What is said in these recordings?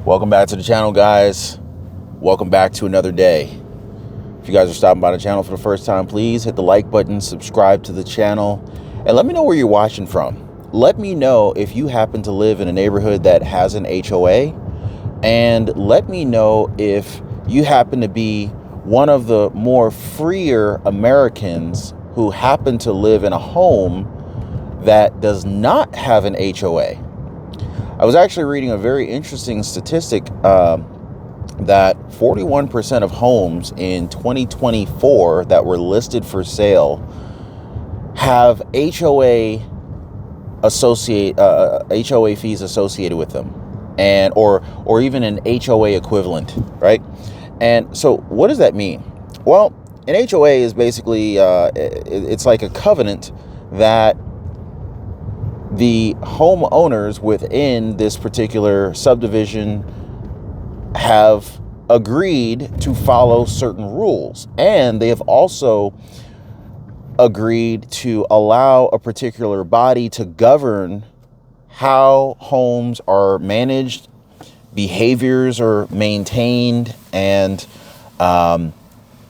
Welcome back to the channel, guys. Welcome back to another day. If you guys are stopping by the channel for the first time, please hit the like button, subscribe to the channel, and let me know where you're watching from. Let me know if you happen to live in a neighborhood that has an HOA, and let me know if you happen to be one of the more freer Americans who happen to live in a home that does not have an HOA. I was actually reading a very interesting statistic that 41% of homes in 2024 that were listed for sale have HOA fees associated with them, and or even an HOA equivalent, right? And so what does that mean? Well, an HOA is basically it's like a covenant that the homeowners within this particular subdivision have agreed to follow certain rules, and they have also agreed to allow a particular body to govern how homes are managed, behaviors are maintained, and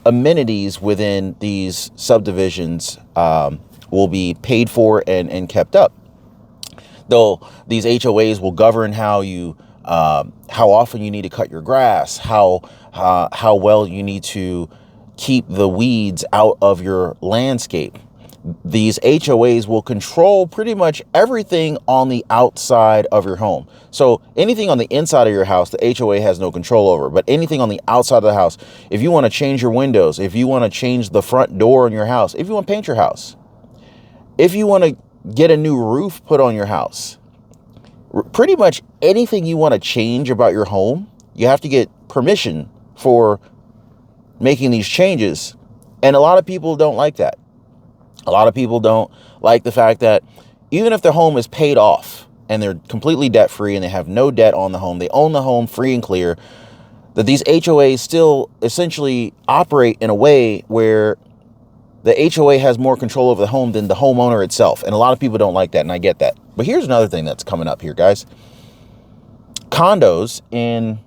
amenities within these subdivisions will be paid for and kept up. Though these HOAs will govern how often you need to cut your grass, how well you need to keep the weeds out of your landscape. These HOAs will control pretty much everything on the outside of your home. So anything on the inside of your house, the HOA has no control over. But anything on the outside of the house, if you want to change your windows, if you want to change the front door in your house, if you want to paint your house, if you want to get a new roof put on your house, pretty much anything you want to change about your home, you have to get permission for making these changes. And a lot of people don't like that. A lot of people don't like the fact that even if their home is paid off and they're completely debt free and they have no debt on the home, they own the home free and clear, that these HOAs still essentially operate in a way where the HOA has more control over the home than the homeowner itself. And a lot of people don't like that, and I get that. But here's another thing that's coming up here, guys. Condos in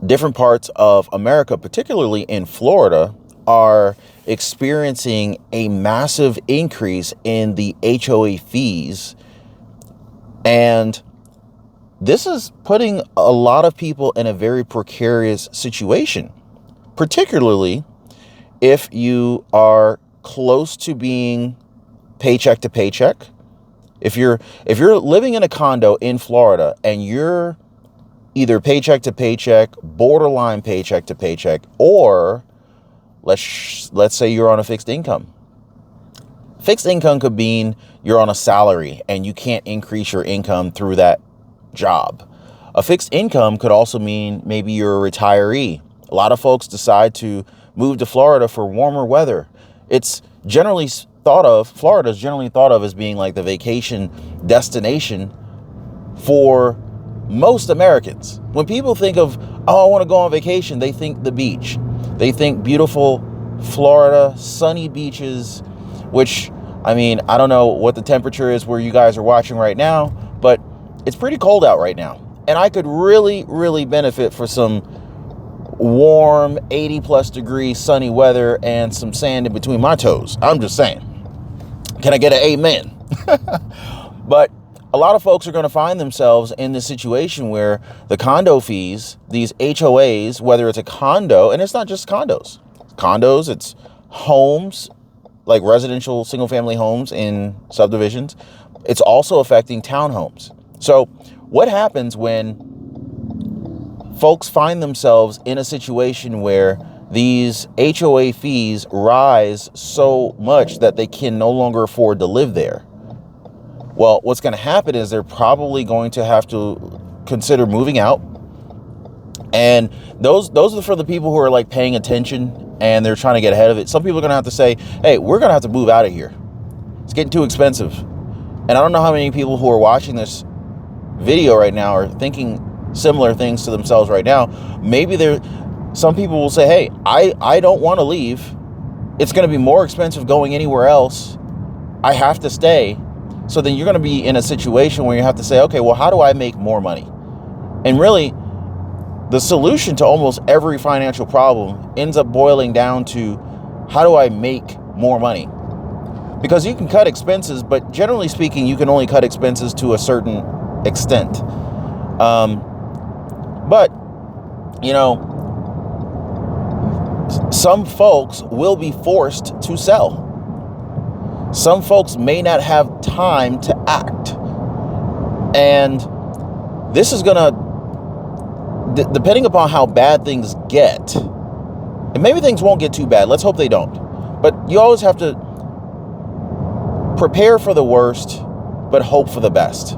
different parts of America, particularly in Florida, are experiencing a massive increase in the HOA fees. And this is putting a lot of people in a very precarious situation, particularly if you are close to being paycheck to paycheck. If you're living in a condo in Florida and you're either paycheck to paycheck, borderline paycheck to paycheck, or let's say you're on a fixed income. Fixed income could mean you're on a salary and you can't increase your income through that job. A fixed income could also mean maybe you're a retiree. A lot of folks decide to move to Florida for warmer weather. It's generally Florida is generally thought of as being like the vacation destination for most Americans. When people think of, oh, I want to go on vacation, they think the beach. They think beautiful Florida, sunny beaches, which, I mean, I don't know what the temperature is where you guys are watching right now, but it's pretty cold out right now. And I could really, really benefit for some warm 80 plus degree sunny weather and some sand in between my toes. I'm just saying. Can I get an amen? But a lot of folks are going to find themselves in this situation where the condo fees, these HOAs, whether it's a condo, and it's not just condos, it's homes, like residential single family homes in subdivisions. It's also affecting townhomes. So what happens when folks find themselves in a situation where these HOA fees rise so much that they can no longer afford to live there? Well, what's going to happen is they're probably going to have to consider moving out. And those are for the people who are like paying attention and they're trying to get ahead of it. Some people are going to have to say, hey, we're going to have to move out of here. It's getting too expensive. And I don't know how many people who are watching this video right now are thinking similar things to themselves right now. Maybe some people will say, hey, I don't want to leave. It's going to be more expensive going anywhere else. I have to stay. So then you're going to be in a situation where you have to say, okay, well, how do I make more money? And really, the solution to almost every financial problem ends up boiling down to, how do I make more money? Because you can cut expenses, but generally speaking, you can only cut expenses to a certain extent. But, you know, some folks will be forced to sell. Some folks may not have time to act. And this is going to, depending upon how bad things get, and maybe things won't get too bad. Let's hope they don't. But you always have to prepare for the worst, but hope for the best.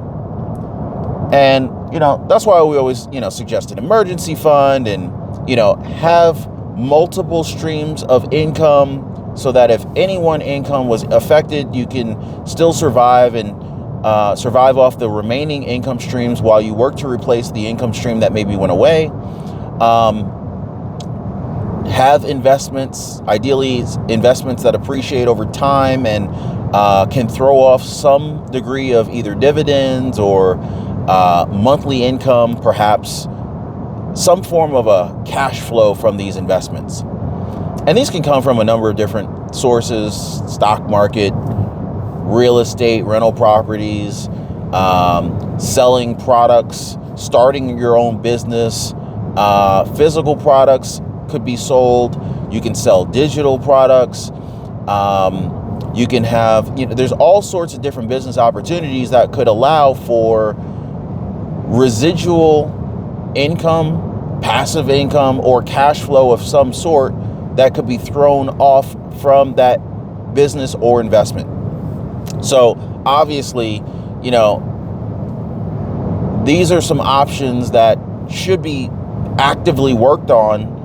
And, you know, that's why we always, you know, suggest an emergency fund and, you know, have multiple streams of income so that if any one income was affected, you can still survive and survive off the remaining income streams while you work to replace the income stream that maybe went away. Have investments, ideally investments that appreciate over time and can throw off some degree of either dividends or monthly income, perhaps some form of a cash flow from these investments. And these can come from a number of different sources: stock market, real estate, rental properties, selling products, starting your own business, physical products could be sold. You can sell digital products. You can have, you know, there's all sorts of different business opportunities that could allow for residual income, passive income, or cash flow of some sort that could be thrown off from that business or investment. So obviously, you know, these are some options that should be actively worked on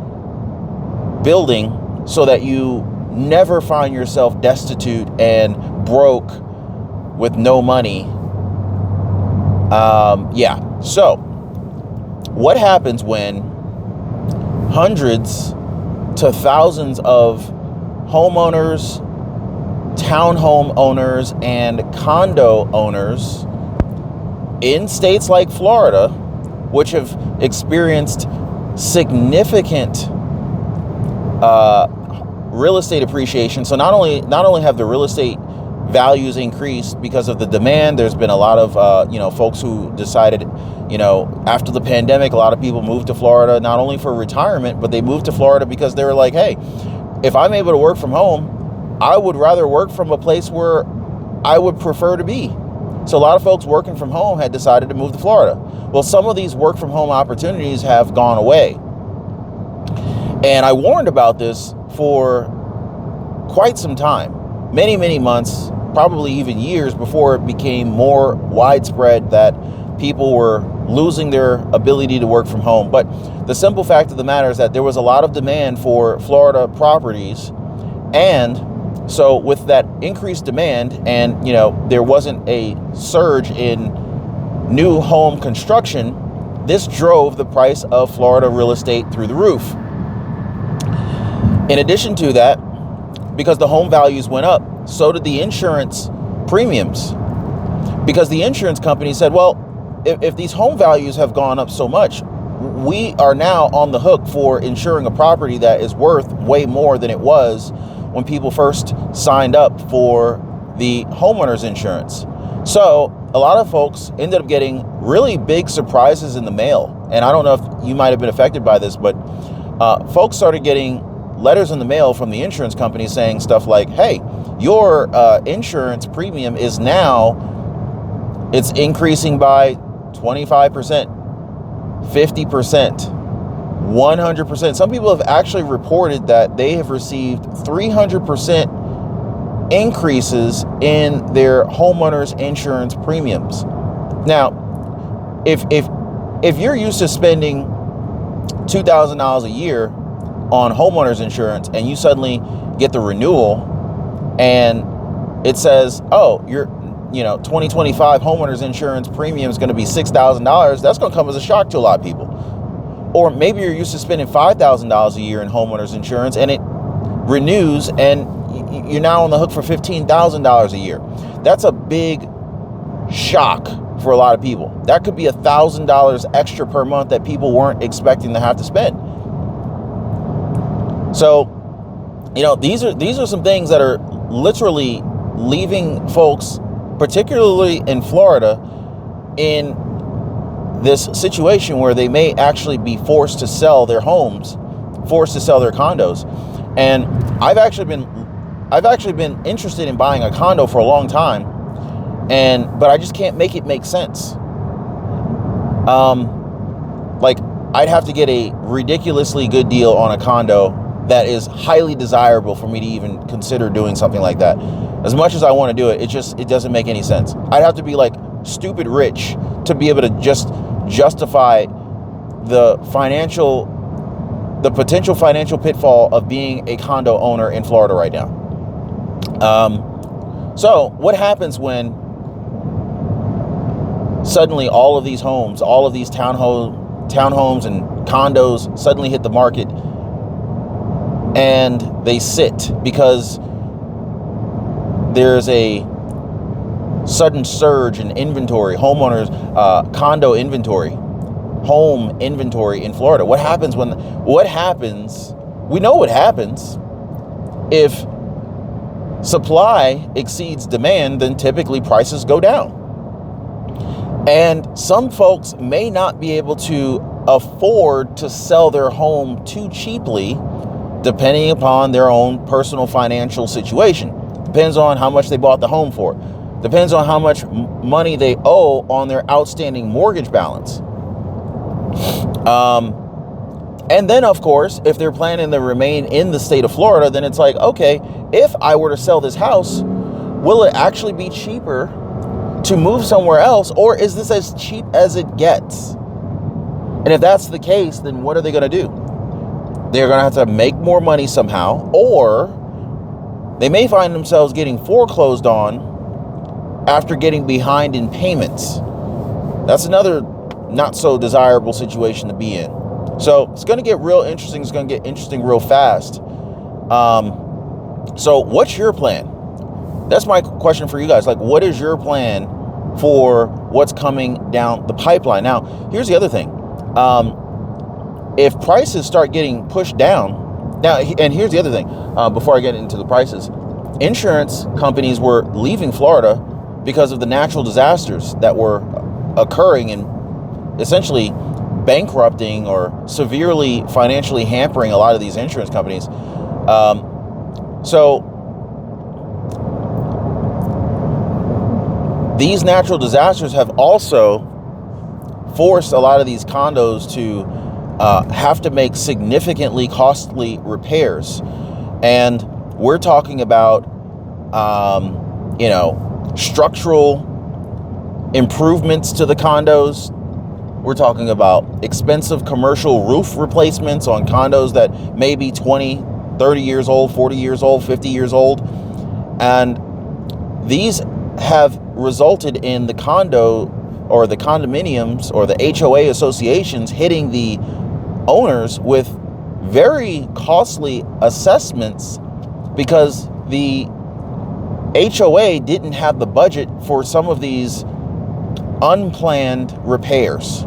building so that you never find yourself destitute and broke with no money. So what happens when hundreds to thousands of homeowners, townhome owners, and condo owners in states like Florida, which have experienced significant real estate appreciation? So not only have the real estate values increased because of the demand, there's been a lot of folks who decided, you know, after the pandemic, a lot of people moved to Florida not only for retirement, but they moved to Florida because they were like, hey, if I'm able to work from home, I would rather work from a place where I would prefer to be. So a lot of folks working from home had decided to move to Florida. Well, some of these work from home opportunities have gone away. And I warned about this for quite some time, many, many months, probably even years before it became more widespread that people were losing their ability to work from home. But the simple fact of the matter is that there was a lot of demand for Florida properties. And so with that increased demand and, you know, there wasn't a surge in new home construction, this drove the price of Florida real estate through the roof. In addition to that, because the home values went up, so did the insurance premiums. Because the insurance company said, well, if these home values have gone up so much, we are now on the hook for insuring a property that is worth way more than it was when people first signed up for the homeowners insurance. So a lot of folks ended up getting really big surprises in the mail. And I don't know if you might have been affected by this, but folks started getting letters in the mail from the insurance company saying stuff like, hey, your insurance premium is now, it's increasing by 25%, 50%, 100%. Some people have actually reported that they have received 300% increases in their homeowners insurance premiums. Now, if you're used to spending $2,000 a year on homeowners insurance and you suddenly get the renewal and it says, oh, your 2025 homeowners insurance premium is going to be $6,000, that's going to come as a shock to a lot of people. Or maybe you're used to spending $5,000 a year in homeowners insurance and it renews and you're now on the hook for $15,000 a year. That's a big shock for a lot of people. That could be $1,000 extra per month that people weren't expecting to have to spend. So, these are some things that are literally leaving folks, particularly in Florida, in this situation where they may actually be forced to sell their homes, forced to sell their condos. And I've actually been interested in buying a condo for a long time, but I just can't make it make sense. Like, I'd have to get a ridiculously good deal on a condo that is highly desirable for me to even consider doing something like that. As much as I want to do it, it doesn't make any sense. I'd have to be like stupid rich to be able to just justify the potential financial pitfall of being a condo owner in Florida right now. So what happens when suddenly all of these homes, all of these townhomes and condos suddenly hit the market and they sit because there's a sudden surge in inventory, homeowners, condo inventory, home inventory in Florida? What happens? We know what happens. If supply exceeds demand, then typically prices go down. And some folks may not be able to afford to sell their home too cheaply, depending upon their own personal financial situation. Depends on how much they bought the home for. Depends on how much money they owe on their outstanding mortgage balance. And then, of course, if they're planning to remain in the state of Florida, then it's like, okay, if I were to sell this house, will it actually be cheaper to move somewhere else, or is this as cheap as it gets? And if that's the case, then what are they going to do? They're going to have to make more money somehow, or they may find themselves getting foreclosed on after getting behind in payments. That's another not so desirable situation to be in. So it's going to get real interesting. It's going to get interesting real fast. So what's your plan? That's my question for you guys. Like, what is your plan for what's coming down the pipeline? Now, here's the other thing. If prices start getting pushed down, and here's the other thing, before I get into the prices, insurance companies were leaving Florida because of the natural disasters that were occurring and essentially bankrupting or severely financially hampering a lot of these insurance companies. So these natural disasters have also forced a lot of these condos to have to make significantly costly repairs. And we're talking about, structural improvements to the condos. We're talking about expensive commercial roof replacements on condos that may be 20, 30 years old, 40 years old, 50 years old. And these have resulted in the condo or the condominiums or the HOA associations hitting the owners with very costly assessments because the HOA didn't have the budget for some of these unplanned repairs.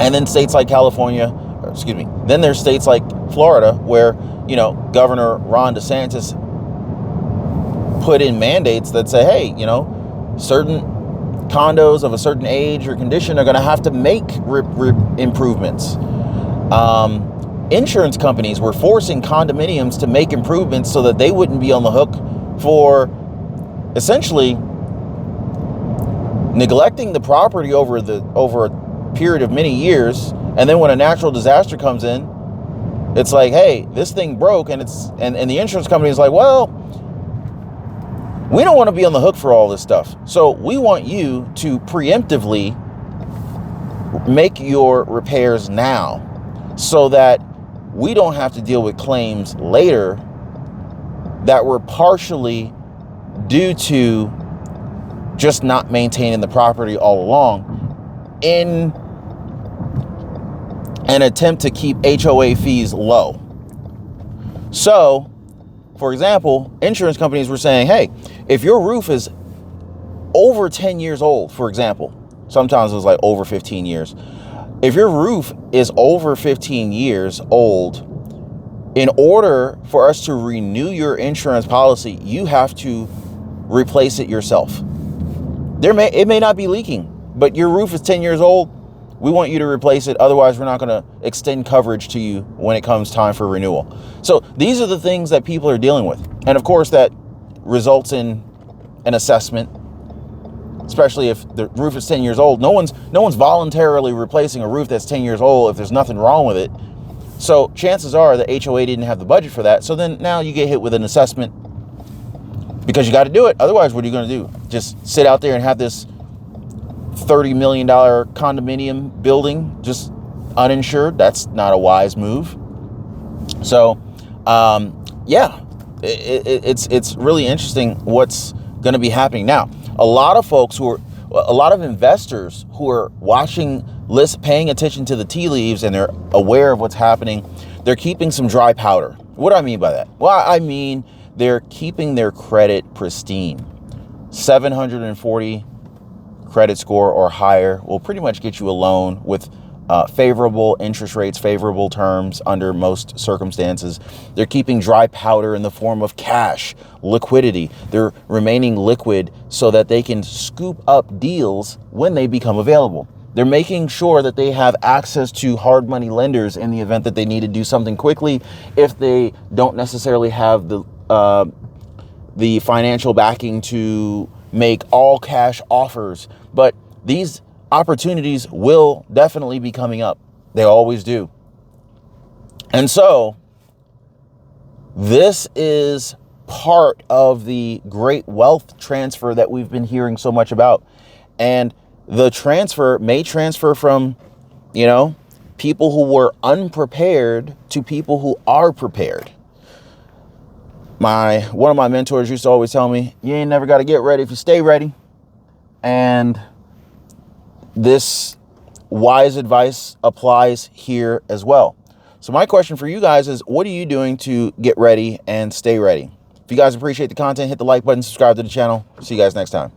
And then states like then there's states like Florida where, Governor Ron DeSantis put in mandates that say, hey, certain condos of a certain age or condition are going to have to make improvements. Insurance companies were forcing condominiums to make improvements so that they wouldn't be on the hook for essentially neglecting the property over a period of many years, and then when a natural disaster comes in, it's like, hey, this thing broke, and the insurance company is like, well, we don't want to be on the hook for all this stuff, so we want you to preemptively make your repairs now so that we don't have to deal with claims later that were partially due to just not maintaining the property all along in an attempt to keep HOA fees low. So, for example, insurance companies were saying, hey, if your roof is over 10 years old, for example, Sometimes it was like over 15 years. If your roof is over 15 years old, in order for us to renew your insurance policy, you have to replace it yourself. It may not be leaking, but your roof is 10 years old. We want you to replace it. Otherwise, we're not going to extend coverage to you when it comes time for renewal. So these are the things that people are dealing with. And of course, that results in an assessment, especially if the roof is 10 years old. No one's voluntarily replacing a roof that's 10 years old if there's nothing wrong with it. So chances are the HOA didn't have the budget for that. So then now you get hit with an assessment because you got to do it. Otherwise, what are you going to do? Just sit out there and have this $30 million condominium building just uninsured? That's not a wise move. So, yeah, it's really interesting what's going to be happening now. A lot of investors who are watching lists, paying attention to the tea leaves, and they're aware of what's happening, they're keeping some dry powder. What do I mean by that? Well, I mean they're keeping their credit pristine. 740 credit score or higher will pretty much get you a loan with favorable interest rates, favorable terms under most circumstances. They're keeping dry powder in the form of cash, liquidity. They're remaining liquid so that they can scoop up deals when they become available. They're making sure that they have access to hard money lenders in the event that they need to do something quickly if they don't necessarily have the financial backing to make all cash offers. But these opportunities will definitely be coming up. They always do. And so this is part of the great wealth transfer that we've been hearing so much about. And the transfer may transfer from, people who were unprepared to people who are prepared. One of my mentors used to always tell me, you ain't never got to get ready if you stay ready. And this wise advice applies here as well. So my question for you guys is, what are you doing to get ready and stay ready? If you guys appreciate the content, hit the like button, subscribe to the channel. See you guys next time.